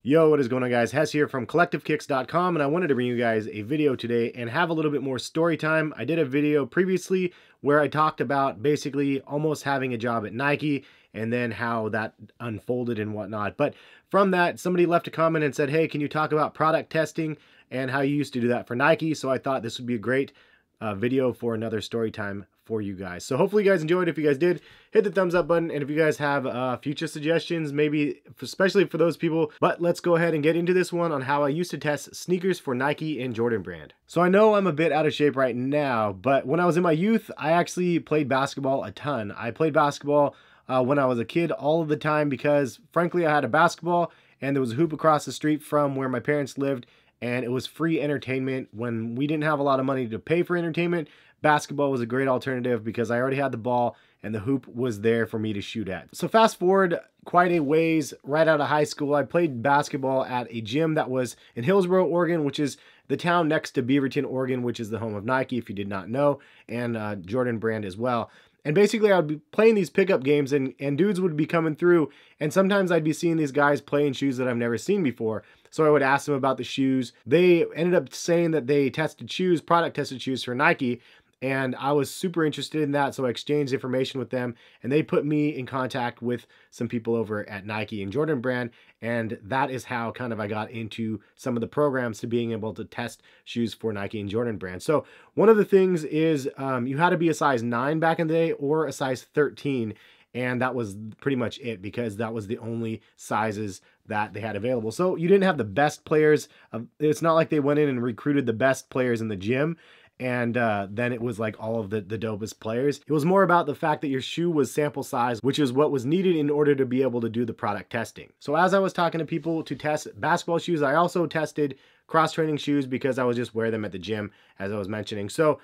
Yo, what is going on, guys? Hess here from CollectiveKicks.com, and I wanted to bring you guys a video today and have a little bit more story time. I did a video previously where I talked about basically almost having a job at Nike and then how that unfolded and whatnot. But from that, somebody left a comment and said, hey, can you talk about product testing and how you used to do that for Nike? So I thought this would be a great video for another story time for you guys. So hopefully you guys enjoyed. If you guys did, hit the thumbs up button, and if you guys have future suggestions, maybe especially for those people. But let's go ahead and get into this one on how I used to test sneakers for Nike and Jordan brand. So I know I'm a bit out of shape right now, but when I was in my youth, I actually played basketball a ton. I played basketball when I was a kid all of the time because frankly I had a basketball and there was a hoop across the street from where my parents lived, and it was free entertainment. When we didn't have a lot of money to pay for entertainment, basketball was a great alternative because I already had the ball and the hoop was there for me to shoot at. So fast forward quite a ways, right out of high school, I played basketball at a gym that was in Hillsboro, Oregon, which is the town next to Beaverton, Oregon, which is the home of Nike, if you did not know, and Jordan brand as well. And basically I would be playing these pickup games and dudes would be coming through, and sometimes I'd be seeing these guys playing shoes that I've never seen before. So I would ask them about the shoes. They ended up saying that they tested shoes, product tested shoes for Nike, and I was super interested in that, so I exchanged information with them, and they put me in contact with some people over at Nike and Jordan brand, and that is how kind of I got into some of the programs to being able to test shoes for Nike and Jordan brand. So one of the things is you had to be a size 9 back in the day or a size 13, and that was pretty much it because that was the only sizes that they had available. So you didn't have the best players. It's not like they went in and recruited the best players in the gym and then it was like all of the dopest players. It was more about the fact that your shoe was sample size, which is what was needed in order to be able to do the product testing. So as I was talking to people to test basketball shoes, I also tested cross-training shoes because I would just wear them at the gym, as I was mentioning. So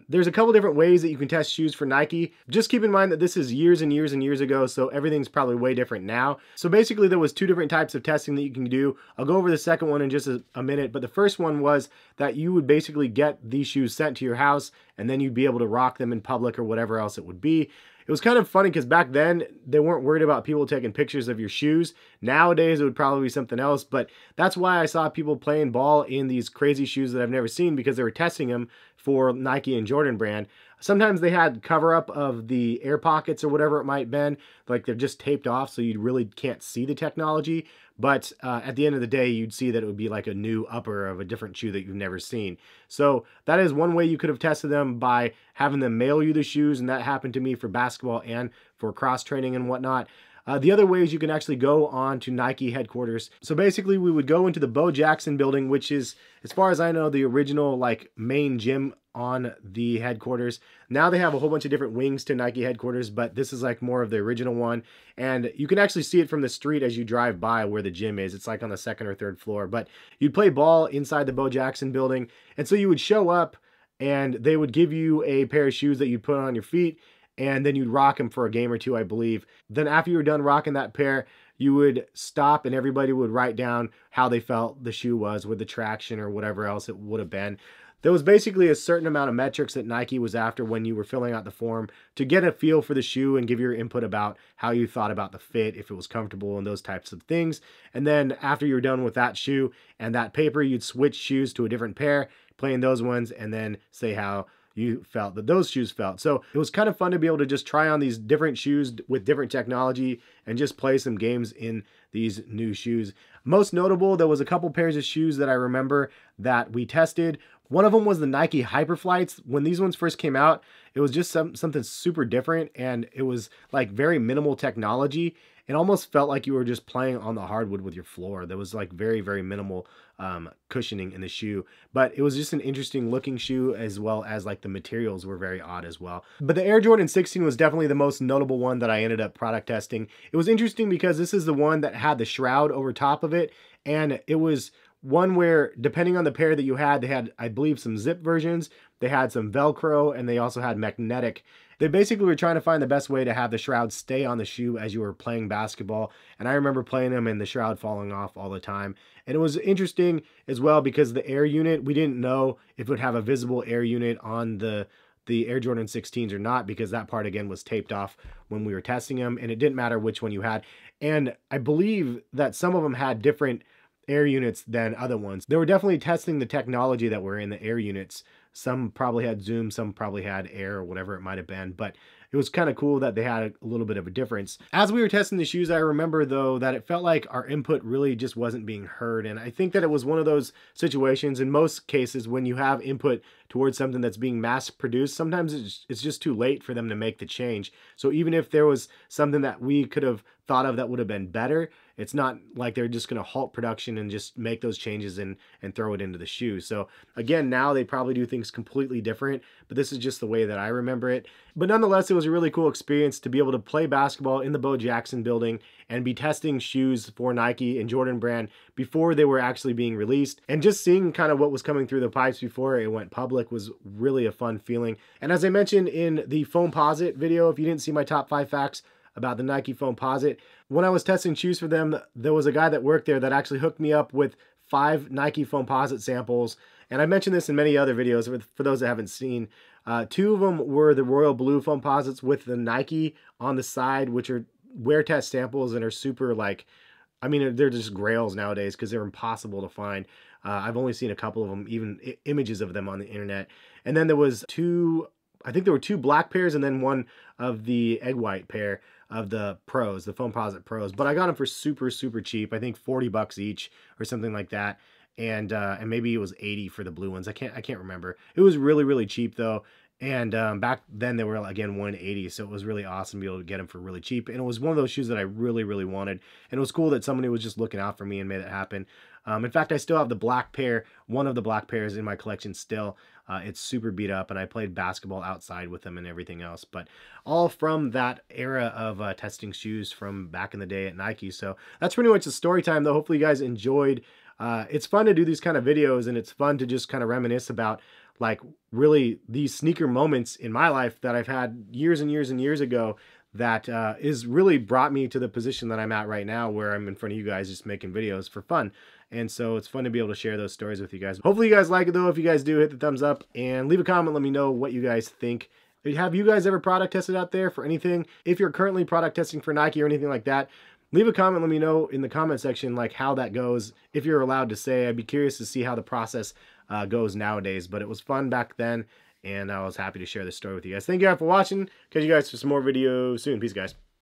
there's a couple different ways that you can test shoes for Nike. Just keep in mind that this is years and years and years ago, so everything's probably way different now. So basically there was two different types of testing that you can do. I'll go over the second one in just a minute, but the first one was that you would basically get these shoes sent to your house and then you'd be able to rock them in public or whatever else it would be. It was kind of funny because back then they weren't worried about people taking pictures of your shoes. Nowadays it would probably be something else, but that's why I saw people playing ball in these crazy shoes that I've never seen, because they were testing them for Nike and Jordan brand. Sometimes they had cover up of the air pockets or whatever it might have been, like they're just taped off so you really can't see the technology. But at the end of the day, you'd see that it would be like a new upper of a different shoe that you've never seen. So that is one way you could have tested them, by having them mail you the shoes, and that happened to me for basketball and for cross training and whatnot. The other way is you can actually go on to Nike headquarters. So basically we would go into the Bo Jackson building, which is, as far as I know, the original like main gym on the headquarters. Now they have a whole bunch of different wings to Nike headquarters, but this is like more of the original one. And you can actually see it from the street as you drive by where the gym is. It's like on the second or third floor, but you'd play ball inside the Bo Jackson building. And so you would show up and they would give you a pair of shoes that you'd put on your feet, and then you'd rock them for a game or two, I believe. Then after you were done rocking that pair, you would stop and everybody would write down how they felt the shoe was with the traction or whatever else it would have been. There was basically a certain amount of metrics that Nike was after when you were filling out the form to get a feel for the shoe and give your input about how you thought about the fit, if it was comfortable, and those types of things. And then after you were done with that shoe and that paper, you'd switch shoes to a different pair, playing those ones, and then say how you felt that those shoes felt. So it was kind of fun to be able to just try on these different shoes with different technology and just play some games in these new shoes. Most notable, there was a couple pairs of shoes that I remember that we tested. One of them was the Nike Hyperflights. When these ones first came out, it was just something super different, and it was like very minimal technology. It almost felt like you were just playing on the hardwood with your floor. There was like very, very minimal cushioning in the shoe, but it was just an interesting looking shoe, as well as like the materials were very odd as well. But the Air Jordan 16 was definitely the most notable one that I ended up product testing. It was interesting because this is the one that had the shroud over top of it, and it was one where, depending on the pair that you had, they had, I believe, some zip versions, they had some Velcro, and they also had magnetic. They basically were trying to find the best way to have the shroud stay on the shoe as you were playing basketball. And I remember playing them and the shroud falling off all the time. And it was interesting as well because the air unit, we didn't know if it would have a visible air unit on the the Air Jordan 16s or not, because that part again was taped off when we were testing them, and it didn't matter which one you had. And I believe that some of them had different air units than other ones. They were definitely testing the technology that were in the air units. Some probably had Zoom, some probably had air or whatever it might have been, but it was kind of cool that they had a little bit of a difference. As we were testing the shoes, I remember though that it felt like our input really just wasn't being heard. And I think that it was one of those situations in most cases when you have input towards something that's being mass produced, sometimes it's just too late for them to make the change. So even if there was something that we could have thought of that would have been better, it's not like they're just going to halt production and just make those changes and throw it into the shoe. So again, now they probably do things completely different, but this is just the way that I remember it. But nonetheless, it was a really cool experience to be able to play basketball in the Bo Jackson building and be testing shoes for Nike and Jordan Brand before they were actually being released. And just seeing kind of what was coming through the pipes before it went public was really a fun feeling. And as I mentioned in the Foamposite video, if you didn't see my top 5 facts about the Nike Foamposite, when I was testing shoes for them, there was a guy that worked there that actually hooked me up with 5 Nike Foamposite samples. And I mentioned this in many other videos for those that haven't seen. 2 of them were the royal blue Foamposites with the Nike on the side, which are wear test samples and are super, like, I mean, they're just grails nowadays because they're impossible to find. I've only seen a couple of them, even images of them on the internet. And then there was 2, I think there were 2 black pairs and then 1 of the egg white pair of the Pros, the Foamposite Pros. But I got them for super, super cheap. I think 40 bucks each or something like that. And maybe it was 80 for the blue ones. I can't remember. It was really, really cheap though. And back then they were, again, 180, so it was really awesome to be able to get them for really cheap. And it was one of those shoes that I really, really wanted. And it was cool that somebody was just looking out for me and made it happen. In fact, I still have the black pair, one of the black pairs in my collection still. It's super beat up, and I played basketball outside with them and everything else. But all from that era of testing shoes from back in the day at Nike. So that's pretty much the story time, though. Hopefully you guys enjoyed. It's fun to do these kind of videos, and it's fun to just kind of reminisce about, like, really these sneaker moments in my life that I've had years and years and years ago that is really brought me to the position that I'm at right now, where I'm in front of you guys just making videos for fun. And so it's fun to be able to share those stories with you guys. Hopefully you guys like it though. If you guys do, hit the thumbs up and leave a comment. Let me know what you guys think. Have you guys ever product tested out there for anything? If you're currently product testing for Nike or anything like that, leave a comment. Let me know in the comment section, like, how that goes. If you're allowed to say, I'd be curious to see how the process goes nowadays. But it was fun back then, and I was happy to share this story with you guys. Thank you guys for watching. Catch you guys for some more videos soon. Peace, guys.